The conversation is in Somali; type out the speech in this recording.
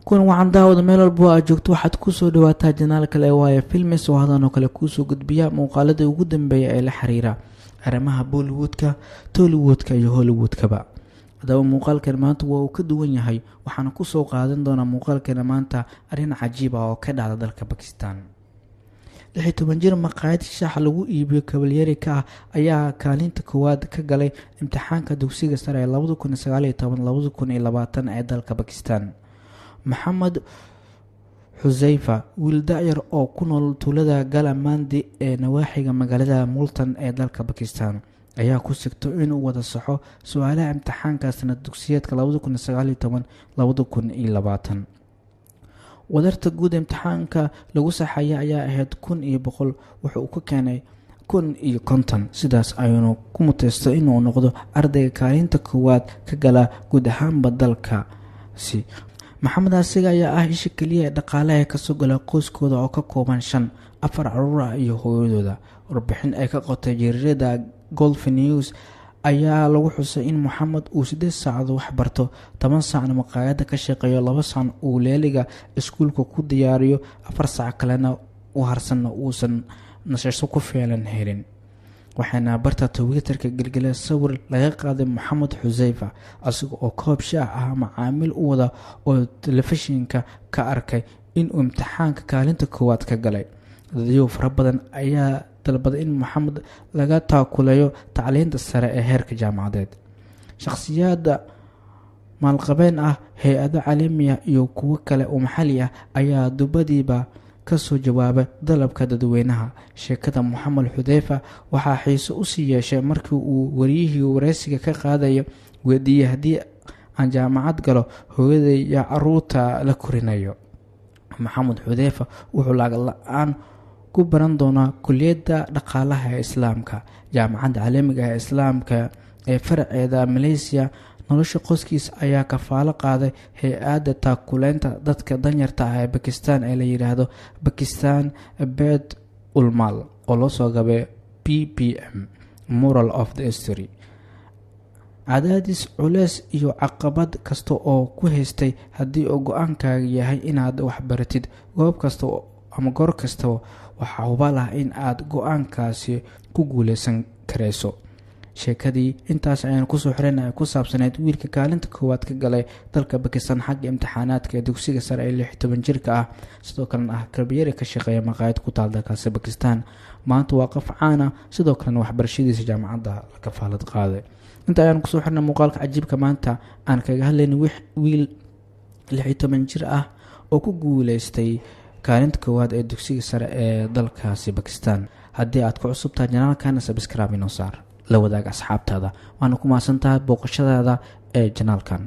kun waxaan daawada meel walba aad joogto waxaad kusoo dhawaataa janaal kale waaye films oo hadan oo kale kuusoo gudbiya muuqaalada ugu dambeeya ee la xiriira arrimaha Bollywoodka, Tollywoodka iyo Hollywoodkaba. hadaba muuqaalkan maanta waa uu ka duwan yahay, waxaan kusoo qaadan doonaa muuqaalkan maanta arrin cajiib ah oo ka dhacda dalka Pakistan. 16 jir maqaayad shaax lagu iibiyo kabalyari ka ah ayaa kaalinta koowaad ka galay imtixaanka dugsiga sare ee 2019-2020 ee dalka Pakistan. Maxamed Xuseyfa, wiil da'yar oo ku nool tuulada Galamandi ee nawaaxiga magaalada Multan ee dalka Pakistan, ayaa ku sigtay inuu wada saxo su'aalaha imtixaanka sanad dugsiyeedka 2019-2020. wadarta guud imtixaanka lagu saxaya ayaa ahayd 1,100, wuxuu ku keenay 1,050. sidaas ayuu ku muteystay inuu noqdo ardayga kaalinta koowaad ka gala guud ahaanba dalkaasi. maxamed asiga ayaa ah isha kaliya ee dhaqaalaha ka soo gala qoyskooda oo ka kooban 4 caruur ah iyo hooyadooda. warbixin ay ka qotay jariirada Gulf News ayaa lagu xusay in Maxamed uu 8 saacadood wax barto, 10 saacna maqaayada ka shaqeeyo, 2 saac uu leeliga iskuulka ku diyaariyo, 4 saac kalena uu harsan uusan nasasho ku filan helin. waxaana barta Twitterka galgalay sawir laga qaaday Maxamed Xuseyfa asiga oo koob shaah ah macaamiil u wada oo telefishinka ka arkay in uu imtixaanka kaalinta koowaad ka galay. dadyo fara badan ayaa dalbaday in Maxamed laga taakulayo tacliinta sare ee heerka jaamacadeed. shakhsiyada maalqabeen ah, hay'ado caalami ah iyo kuwo kale oo maxalli ah ayaa dubadiiba ka soo jawaabay dalabka dadweynaha. sheekada Maxamed Xuseyfa waxaa xiiso u sii yeeshay markii uu wariyihii wareysiga ka qaadayo weydiiyay haddii aan jaamacad galo hooyaday iyo caruurta la korinayo. Maxamed Xuseyfa wuxuu lacag la'aan ku baran doonaa kulliyadda dhaqaalaha ee Islaamka, jaamacadda caalamiga ee Islaamka ee farceeda Malaysia. nolosha qoyskiisa ayaa kafaalo qaaday hay'adda taakuleynta dadka danyarta ah ee Pakistan ee la yiraahdo Pakistan Bed Ulmal oo loo soo gabay PPM, Moral of the History. cadaadis culeys iyo caqabad kasta oo ku haystay, haddii uu go'aankaaga yahay inaad wax baratid goob kasta ama goor kasta, waxaa hubaal ah in aad go'aankaasi ku guuleysan karayso. sheekadii intaas ayaan kusoo xiranay ku saabsaneyd wiilka kaalinta koowaad ka galay dalka Pakistan xagga imtixaanaadka ee dugsiga sare ee 16 jirka ah, sidoo kalena ah kabalyari ka shaqeeya maqaayad ku taal dalkaasi Pakistan. maanta waa qof caan ah, sidoo kalena waxbarashadiisa jaamacadda la kafaalad qaaday. inta ayaan kusoo xirnay muuqaalka cajiibka maanta aan kaga hadlaynay wiil 16 jir ah oo ku guuleystay kaalinta koowaad ee dugsiga sare ee dalkaasi Pakistan. haddii aad ku cusub tahay janaalkana subscribe inoo saar, la wadaag asxaabtaada. waana ku mahadsantahay booqashadaada ee janaalkan.